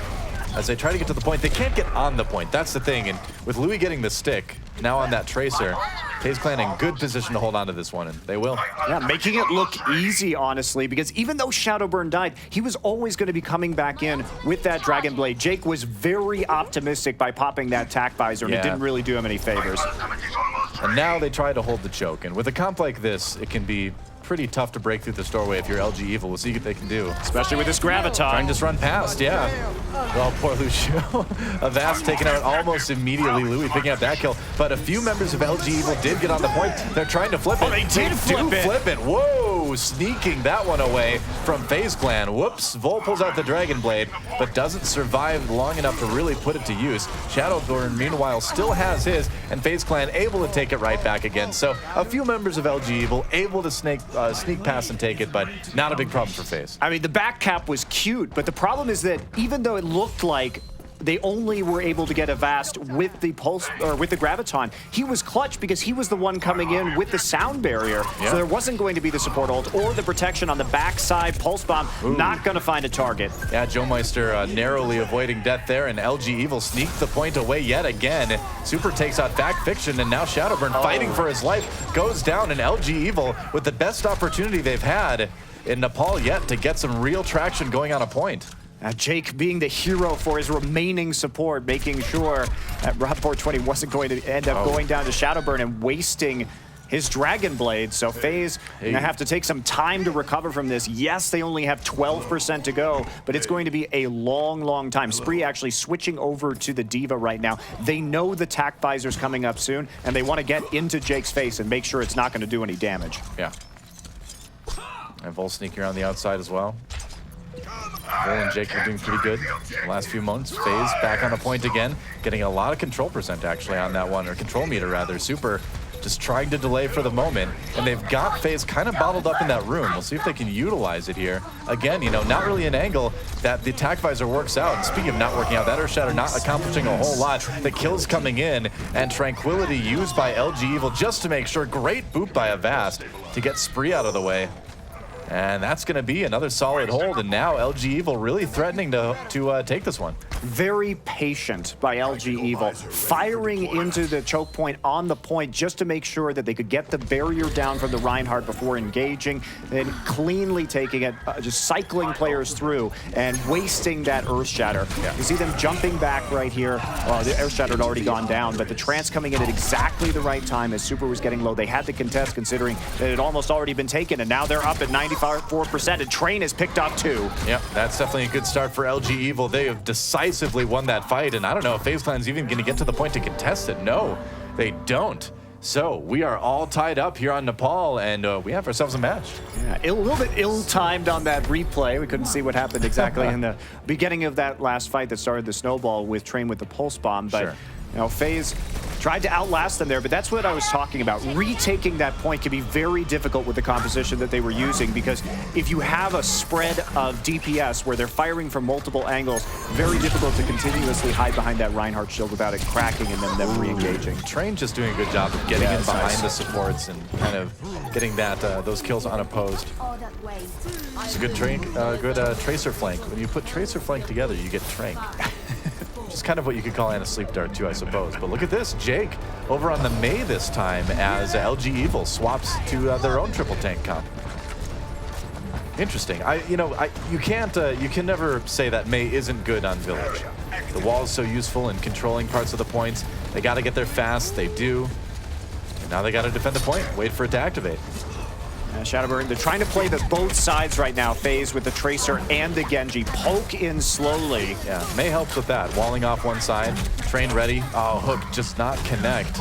As they try to get to the point, they can't get on the point. That's the thing. And with Louis getting the stick, now on that Tracer, Faze Clan in good position to hold on to this one, and they will. Yeah, making it look easy, honestly, because even though Shadowburn died, he was always going to be coming back in with that Dragon Blade. Jake was very optimistic by popping that tack visor, and it didn't really do him any favors. And now they try to hold the choke, and with a comp like this, it can be pretty tough to break through this doorway if you're LG Evil. We'll see what they can do. Especially with this Graviton. Trying to just run past, yeah. Well, poor Lucio. Avast taken out almost immediately. Louis picking up that kill. But a few members of LG Evil did get on the point. They're trying to flip it. Oh, they did flip it. Whoa, sneaking that one away from Faze Clan. Whoops, Vol pulls out the Dragon Blade, but doesn't survive long enough to really put it to use. Shadowburn, meanwhile, still has his, and Faze Clan able to take it right back again. So a few members of LG Evil able to sneak past and take it, but not a big problem for Faze. I mean, the back cap was cute, but the problem is that even though it looked like they only were able to get Avast with the pulse or with the Graviton, he was clutch because he was the one coming in with the sound barrier. Yeah. So there wasn't going to be the support ult or the protection on the backside. Pulse bomb not going to find a target. Yeah, Joe Meister narrowly avoiding death there, and LG Evil sneaked the point away yet again. Super takes out Fact Fiction, and now Shadowburn fighting for his life goes down, and LG Evil with the best opportunity they've had in Nepal yet to get some real traction going on a point. Jake being the hero for his remaining support, making sure that Bo3 wasn't going to end up going down to Shadowburn and wasting his Dragon Blade. So Faze gonna have to take some time to recover from this. Yes, they only have 12% to go, but it's going to be a long, long time. Spree actually switching over to the Diva right now. They know the tack visor's coming up soon, and they want to get into Jake's face and make sure it's not going to do any damage. Yeah. And Vol sneaking around the outside as well. Vol and Jake are doing pretty good the last few months. Faze back on the point again, getting a lot of control percent actually on that one, or control meter rather. Super just trying to delay for the moment, and they've got Faze kind of bottled up in that room. We'll see if they can utilize it here. Again, you know, not really an angle that the attack visor works out. And speaking of not working out, that Earth Shatter not accomplishing a whole lot. The kills coming in, and Tranquility used by LG Evil just to make sure. Great boot by Avast to get Spree out of the way. And that's going to be another solid hold, and now LG Evil really threatening to take this one. Very patient by LG Evil, firing into the choke point on the point just to make sure that they could get the barrier down from the Reinhardt before engaging, then cleanly taking it, just cycling players through and wasting that Earth Shatter. Yeah. You see them jumping back right here. The Earth Shatter had already gone down, but the trance coming in at exactly the right time as Super was getting low. They had to contest considering that it had almost already been taken, and now they're up at 94%, and Train has picked up 2. Yep, that's definitely a good start for LG Evil. They have decisively won that fight, and I don't know if Faze Clan's even going to get to the point to contest it. No, they don't. So we are all tied up here on Nepal, and we have ourselves a match. Yeah, a little bit ill-timed on that replay. We couldn't see what happened exactly in the beginning of that last fight that started the snowball with Train with the pulse bomb. But you know, Faze tried to outlast them there, but that's what I was talking about. Retaking that point can be very difficult with the composition that they were using, because if you have a spread of DPS where they're firing from multiple angles, very difficult to continuously hide behind that Reinhardt shield without it cracking and then them re-engaging. Train just doing a good job of getting in behind the supports and kind of getting that those kills unopposed. It's a good Tracer flank. When you put Tracer flank together, you get Trank. It's kind of what you could call Anna Sleep Dart too, I suppose. But look at this, Jake over on the Mei this time as LG Evil swaps to their own triple tank comp. Interesting. You can never say that Mei isn't good on Village. The wall is so useful in controlling parts of the points. They got to get there fast. They do. And now they got to defend the point. Wait for it to activate. Shadowburn, they're trying to play both sides right now. Faze with the Tracer and the Genji. Poke in slowly. Yeah, Mei helps with that. Walling off one side. Train ready. Oh, hook just not connect.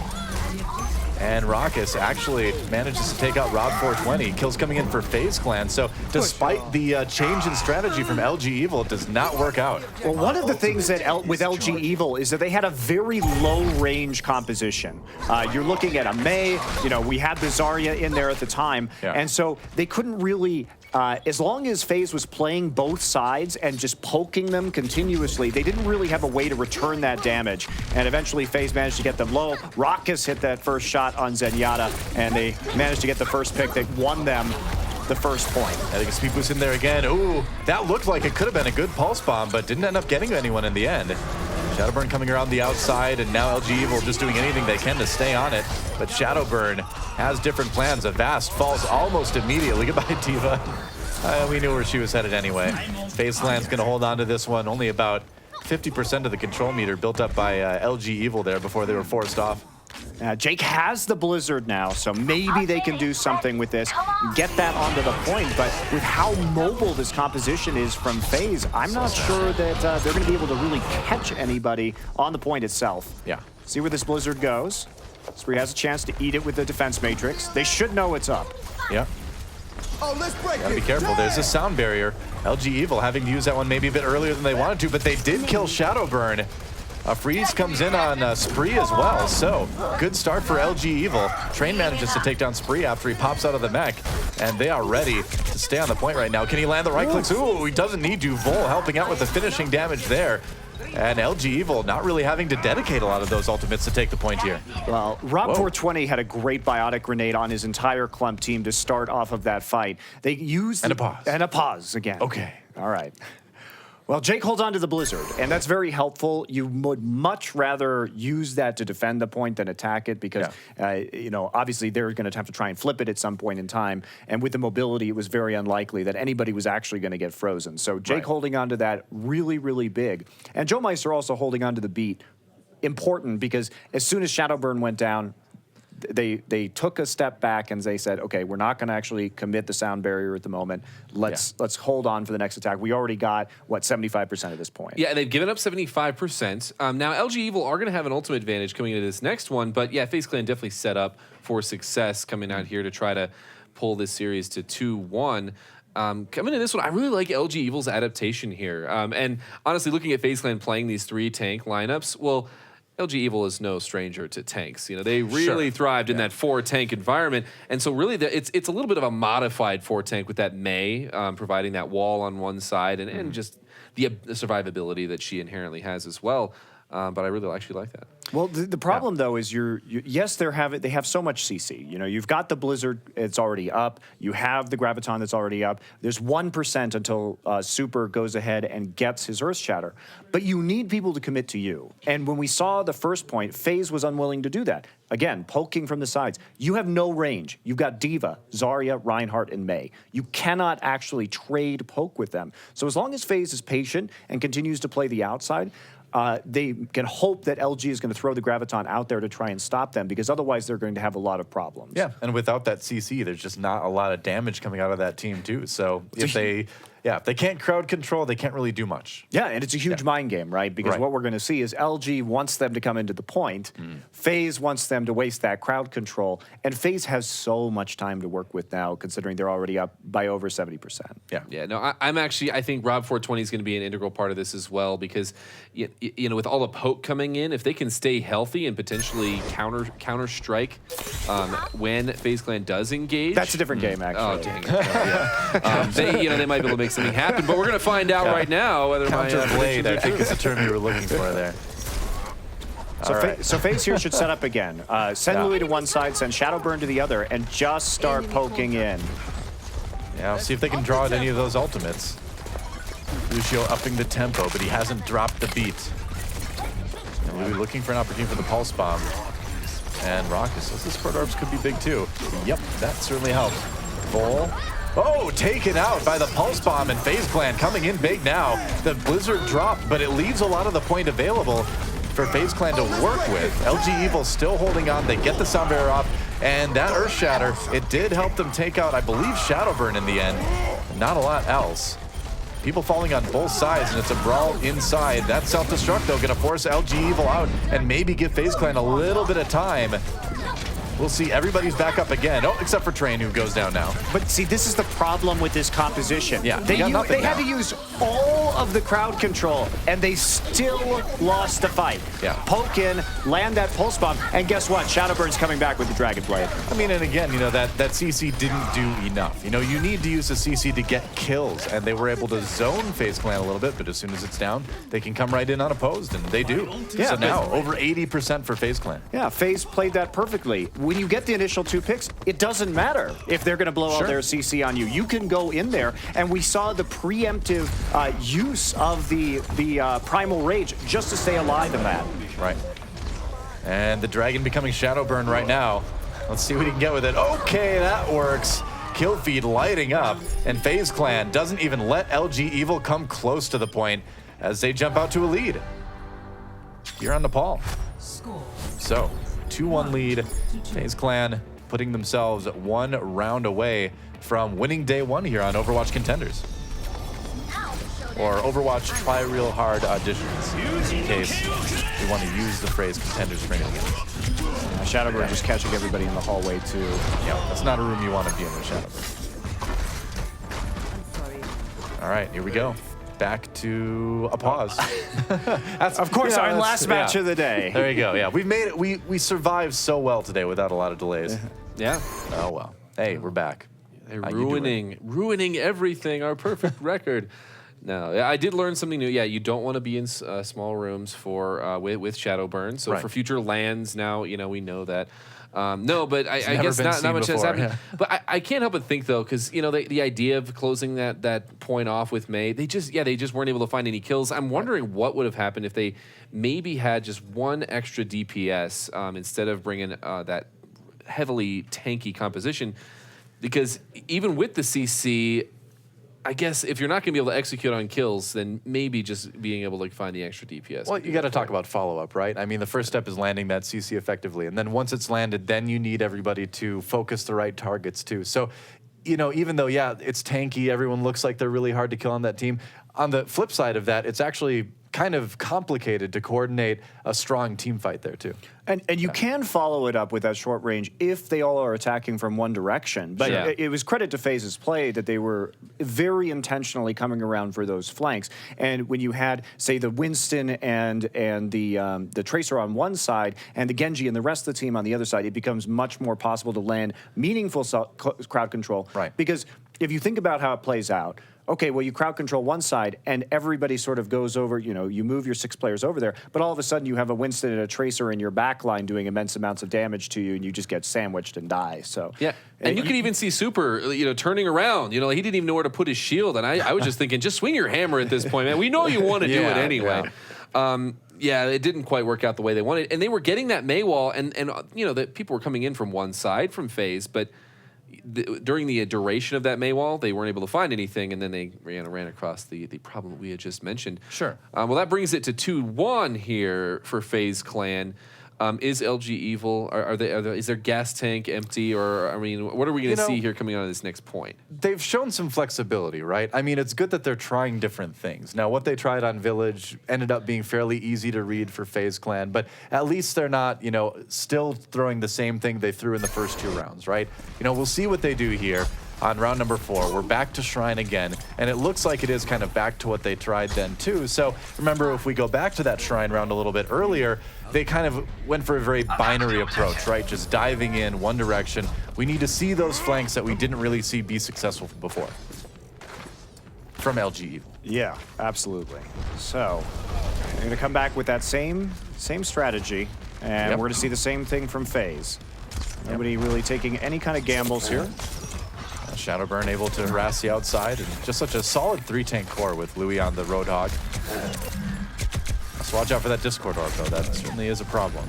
And Raucus actually manages to take out Rob420. Kills coming in for Faze Clan. So despite the change in strategy from LG Evil, it does not work out. Well, one of the things that with LG Evil is that they had a very low range composition. You're looking at a Mei, you know, we had the Zarya in there at the time, and so they couldn't really, as long as Faze was playing both sides and just poking them continuously, they didn't really have a way to return that damage. And eventually Faze managed to get them low. Raucus hit that first shot on Zenyatta, and they managed to get the first pick that won them the first point. I think a speed boost in there again. Ooh, that looked like it could have been a good pulse bomb, but didn't end up getting anyone in the end. Shadowburn coming around the outside, and now LG Evil just doing anything they can to stay on it. But Shadowburn has different plans. Avast falls almost immediately. Goodbye, Diva. We knew where she was headed anyway. Faze Clan's going to hold on to this one. Only about 50% of the control meter built up by LG Evil there before they were forced off. Jake has the Blizzard now, so maybe they can do something with this, get that onto the point. But with how mobile this composition is from Faze, I'm not sure that they're going to be able to really catch anybody on the point itself. Yeah. See where this Blizzard goes. Spree has a chance to eat it with the defense matrix. They should know it's up. Yeah. Oh, let's break Gotta be careful. There's a sound barrier. LG Evil having to use that one maybe a bit earlier than they wanted to, but they did kill Shadowburn. A freeze comes in on Spree as well, so good start for LG Evil. Train manages to take down Spree after he pops out of the mech, and they are ready to stay on the point right now. Can he land the right clicks? Ooh, he doesn't need to. Vol helping out with the finishing damage there. And LG Evil not really having to dedicate a lot of those ultimates to take the point here. Well, Rob420 had a great biotic grenade on his entire Clump team to start off of that fight. They used... And a pause. And a pause again. Okay. All right. Well, Jake holds on to the Blizzard, and that's very helpful. You would much rather use that to defend the point than attack it because, you know, obviously they're going to have to try and flip it at some point in time. And with the mobility, it was very unlikely that anybody was actually going to get frozen. So Jake holding on to that, really, really big. And Joe Meister also holding on to the beat, important because as soon as Shadowburn went down, they took a step back and they said, okay, we're not going to actually commit the sound barrier at the moment. Let's hold on for the next attack. We already got, what, 75% at this point. Yeah, and they've given up 75%. Now, LG Evil are going to have an ultimate advantage coming into this next one, but yeah, Faze Clan definitely set up for success coming out here to try to pull this series to 2-1. Coming into this one, I really like LG Evil's adaptation here. And honestly, looking at Faze Clan playing these 3 tank lineups, well, LG Evil is no stranger to tanks. You know, they really thrived in that 4-tank environment. And so really, it's a little bit of a modified 4-tank with that Mei providing that wall on one side and just the survivability that she inherently has as well. But I really actually like that. Well, the problem though is yes, they have so much CC. You know, you've got the Blizzard, it's already up. You have the Graviton that's already up. There's 1% until Super goes ahead and gets his Earth Shatter. But you need people to commit to you. And when we saw the first point, Faze was unwilling to do that. Again, poking from the sides. You have no range. You've got Diva, Zarya, Reinhardt, and Mei. You cannot actually trade poke with them. So as long as Faze is patient and continues to play the outside, they can hope that LG is going to throw the Graviton out there to try and stop them, because otherwise they're going to have a lot of problems. Yeah, and without that CC, there's just not a lot of damage coming out of that team too. So if they can't crowd control, they can't really do much. Yeah, and it's a huge mind game, right? Because what we're going to see is LG wants them to come into the point. Faze wants them to waste that crowd control. And Faze has so much time to work with now, considering they're already up by over 70%. Yeah, no, I think Rob420 is going to be an integral part of this as well, because, you know, with all the poke coming in, if they can stay healthy and potentially counter strike when Faze Clan does engage. That's a different game, actually. Oh, dang it. They might be able to make something happen, but we're going to find out right now whether counter blade, I think, is the term you were looking for there. So Faze here should set up again. Send Louis to one side, send Shadowburn to the other, and just start poking in. Yeah, I'll see if they can draw at any of those ultimates. Lucio upping the tempo, but he hasn't dropped the beat. And Louis looking for an opportunity for the pulse bomb. And Raucus says the support orbs could be big too. Yep, that certainly helped. Vol. Oh, taken out by the pulse bomb, and Faze Clan coming in big now. The Blizzard dropped, but it leaves a lot of the point available for Faze Clan to work with. LG Evil still holding on. They get the sound barrier off, and that Earth Shatter, it did help them take out, I believe, Shadowburn in the end. Not a lot else. People falling on both sides, and it's a brawl inside. That self-destruct, though, going to force LG Evil out and maybe give Faze Clan a little bit of time. we'll see everybody's back up again. Oh, except for Train, who goes down now. But see, this is the problem with this composition. Yeah, they had to use all of the crowd control, and they still lost the fight. Yeah. Poke in, land that pulse bomb, and guess what? Shadowburn's coming back with the Dragon Blade. I mean, and again, you know, that CC didn't do enough. You know, you need to use the CC to get kills, and they were able to zone Faze Clan a little bit, but as soon as it's down, they can come right in unopposed, and they do. Yeah, so now, over 80% for Faze Clan. Yeah, Faze played that perfectly. When you get the initial 2 picks, it doesn't matter if they're going to blow out their CC on you. You can go in there, and we saw the preemptive use of the Primal Rage just to stay alive in that. Right. And the Dragon becoming Shadowburn right now. Let's see what he can get with it. Okay, that works. Kill feed lighting up, and Faze Clan doesn't even let LG Evil come close to the point as they jump out to a lead. Here on Nepal. So, 2-1 lead. Faze Clan putting themselves 1 round away from winning day 1 here on Overwatch Contenders. Or Overwatch Try Real Hard Auditions, in case we want to use the phrase Contenders for anything else. Shadowburn just catching everybody in the hallway, too. Yeah, that's not a room you want to be in with Shadowburn. All right, here we go. Back to a pause. That's, of course, our last match of the day. There you go. Yeah, we've made it. We survived so well today without a lot of delays. Yeah. Oh well. Hey, we're back. They're ruining everything. Our perfect record. No, I did learn something new. Yeah, you don't want to be in small rooms for with Shadowburn. So for future lands, now we know that. No, but I guess not much has happened. Yeah. But I can't help but think though, because the idea of closing that point off with May, they just weren't able to find any kills. I'm wondering what would have happened if they maybe had just 1 extra DPS instead of bringing that heavily tanky composition, because even with the CC, I guess if you're not going to be able to execute on kills, then maybe just being able to find the extra DPS. Well, you got to talk about follow-up, right? I mean, the first step is landing that CC effectively, and then once it's landed, then you need everybody to focus the right targets too. So, even though, yeah, it's tanky, everyone looks like they're really hard to kill on that team, on the flip side of that, it's actually kind of complicated to coordinate a strong team fight there too. And you can follow it up with that short range if they all are attacking from one direction. But it was credit to FaZe's play that they were very intentionally coming around for those flanks. And when you had, say, the Winston and the Tracer on one side and the Genji and the rest of the team on the other side, it becomes much more possible to land meaningful crowd control. Right. Because if you think about how it plays out, okay, well, you crowd control one side, and everybody sort of goes over, you move your 6 players over there, but all of a sudden you have a Winston and a Tracer in your back line doing immense amounts of damage to you, and you just get sandwiched and die. So yeah, and you can even see Super, turning around. He didn't even know where to put his shield, and I was just thinking, just swing your hammer at this point, man. We know you want to do it anyway. Yeah. It didn't quite work out the way they wanted, and they were getting that May wall, and that people were coming in from one side from Faze, but during the duration of that May wall, they weren't able to find anything, and then they ran across the problem we had just mentioned. Sure. Well, that brings it to 2-1 here for Faze Clan. Is LG Evil? Is their gas tank empty, or what are we going to see here coming out of this next point? They've shown some flexibility, right? I mean, it's good that they're trying different things. Now, what they tried on Village ended up being fairly easy to read for Faze Clan, but at least they're not, still throwing the same thing they threw in the first 2 rounds, right? We'll see what they do here. On round number 4, we're back to Shrine again, and it looks like it is kind of back to what they tried then too. So remember, if we go back to that Shrine round a little bit earlier, they kind of went for a very binary approach, right? Just diving in one direction. We need to see those flanks that we didn't really see be successful before from LG Evil. Yeah, absolutely. So they're going to come back with that same strategy, and we're going to see the same thing from Faze. Nobody really taking any kind of gambles here. Shadowburn able to harass the outside, and just such a solid 3-tank core with Louis on the Roadhog. Let's watch out for that Discord orb, though. That certainly is a problem.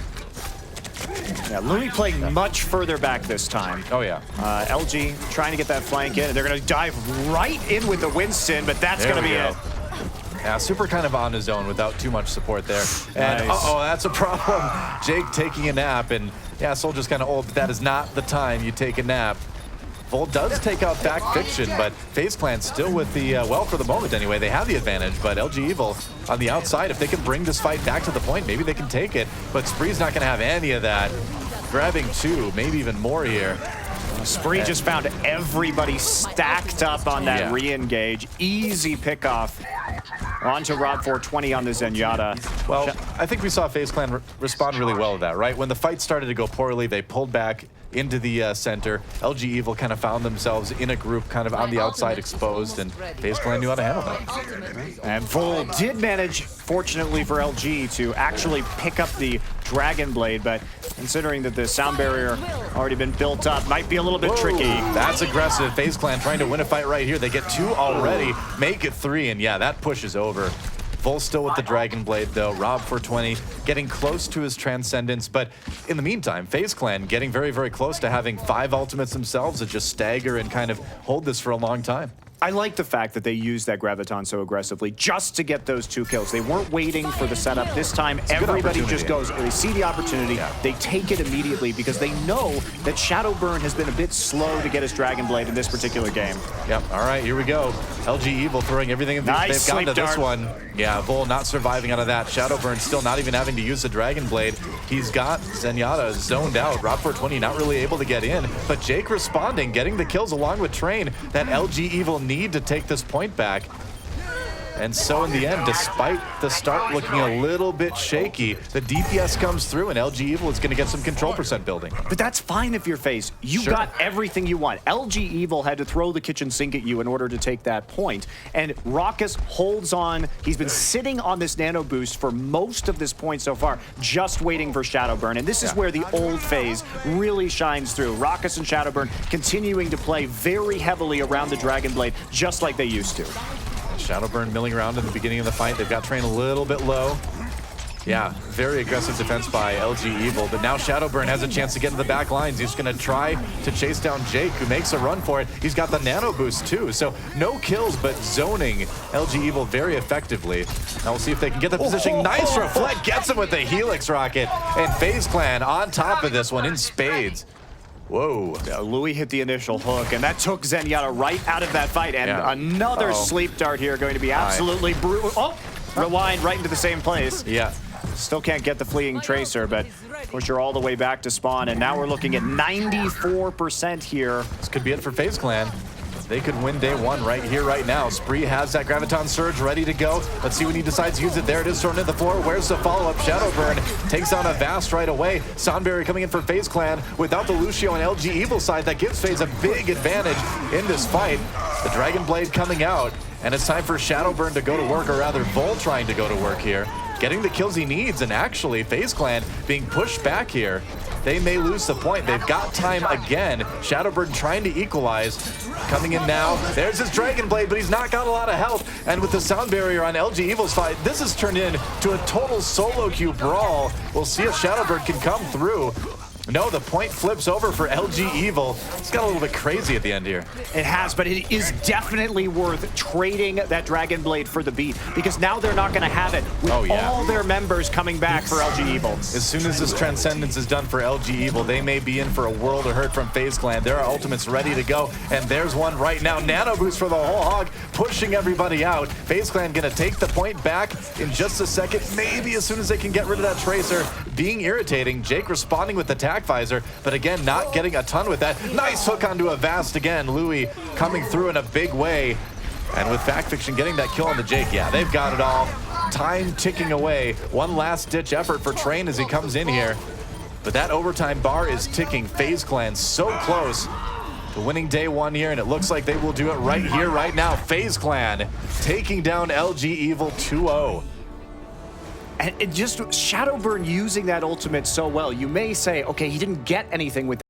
Yeah, Louis playing much further back this time. Oh, yeah. LG trying to get that flank in, and they're going to dive right in with the Winston, but that's going to be it. Yeah, Super kind of on his own without too much support there. And uh-oh, that's a problem. Jake taking a nap, and yeah, Soldier's kind of old, but that is not the time you take a nap. Volt does take out Back Fiction, but Faze Clan still with the, well, for the moment anyway, they have the advantage, but LG Evil on the outside, if they can bring this fight back to the point, maybe they can take it, but Spree's not going to have any of that. grabbing 2, maybe even more here. Spree just found everybody stacked up on that re-engage. Easy pickoff. On to Rob 420 on the Zenyatta. Well, I think we saw FaZe Clan respond really well to that, right? When the fight started to go poorly, they pulled back into the center. LG Evil kind of found themselves in a group kind of on the outside exposed, and FaZe Clan knew how to handle that. And Vol did manage, fortunately for LG, to actually pick up the Dragon Blade, but considering that the sound barrier already been built up, might be a little bit tricky. That's aggressive. FaZe Clan trying to win a fight right here. They get 2 already, make it 3, and yeah, that pushes over. Vol still with the Dragon Blade though. Rob 420 getting close to his Transcendence, but in the meantime, FaZe Clan getting very, very close to having 5 ultimates themselves that just stagger and kind of hold this for a long time. I like the fact that they used that Graviton so aggressively just to get those 2 kills. They weren't waiting for the setup. This time, everybody just goes, they see the opportunity, they take it immediately because they know that Shadowburn has been a bit slow to get his Dragon Blade in this particular game. Yep, all right, here we go. LG Evil throwing everything they've gotten to this one. Yeah, Vol not surviving out of that. Shadowburn still not even having to use the Dragon Blade. He's got Zenyatta zoned out. Rob 420 not really able to get in, but Jake responding, getting the kills along with Train that LG Evil need to take this point back. And so in the end, despite the start looking a little bit shaky, the DPS comes through and LG Evil is going to get some control percent building. But that's fine if you're FaZe. You got everything you want. LG Evil had to throw the kitchen sink at you in order to take that point. And Raucus holds on. He's been sitting on this nano boost for most of this point so far, just waiting for Shadowburn. And this is where the old FaZe really shines through. Raucus and Shadowburn continuing to play very heavily around the Dragon Blade, just like they used to. Shadowburn milling around in the beginning of the fight. They've got Train a little bit low. Yeah, very aggressive defense by LG Evil, but now Shadowburn has a chance to get into the back lines. He's going to try to chase down Jake, who makes a run for it. He's got the nano boost too, so no kills, but zoning LG Evil very effectively. Now we'll see if they can get the positioning. Nice reflect, gets him with the Helix Rocket, and FaZe Clan on top of this one in spades. Whoa. Yeah, Louis hit the initial hook, and that took Zenyatta right out of that fight. And another sleep dart here going to be absolutely brutal. Oh, rewind right into the same place. Yeah. Still can't get the fleeing tracer, but push her all the way back to spawn. And now we're looking at 94% here. This could be it for FaZe Clan. They could win day 1 right here, right now. Spree has that Graviton Surge ready to go. Let's see when he decides to use it. There it is, thrown to the floor. Where's the follow-up? Shadowburn takes on a Vast right away. Soundberry coming in for FaZe Clan without the Lucio and LG Evil side. That gives FaZe a big advantage in this fight. The Dragon Blade coming out, and it's time for Shadowburn to go to work, or rather Vol trying to go to work here. Getting the kills he needs, and actually FaZe Clan being pushed back here. They may lose the point. They've got time again. Shadowburn trying to equalize. Coming in now. There's his Dragon Blade, but he's not got a lot of health. And with the sound barrier on LG Evil's fight, this has turned into a total solo queue brawl. We'll see if Shadowburn can come through. No, the point flips over for LG Evil. It's got a little bit crazy at the end here. It has, but it is definitely worth trading that Dragon Blade for the beat, because now they're not going to have it with all their members coming back for LG Evil. As soon as this Transcendence is done for LG Evil, they may be in for a world of hurt from FaZe Clan. There are ultimates ready to go, and there's one right now. Nano boost for the whole hog, pushing everybody out. FaZe Clan going to take the point back in just a second, maybe as soon as they can get rid of that Tracer. Being irritating, Jake responding with the tac visor, but again, not getting a ton with that. Nice hook onto a Vast again. Louis coming through in a big way. And with Fact Fiction getting that kill on the Jake, yeah, they've got it all. Time ticking away. One last ditch effort for Train as he comes in here. But that overtime bar is ticking. FaZe Clan so close to winning day 1 here, and it looks like they will do it right here, right now. FaZe Clan taking down LG Evil 2-0. And it just Shadowburn using that ultimate so well. You may say, okay, he didn't get anything with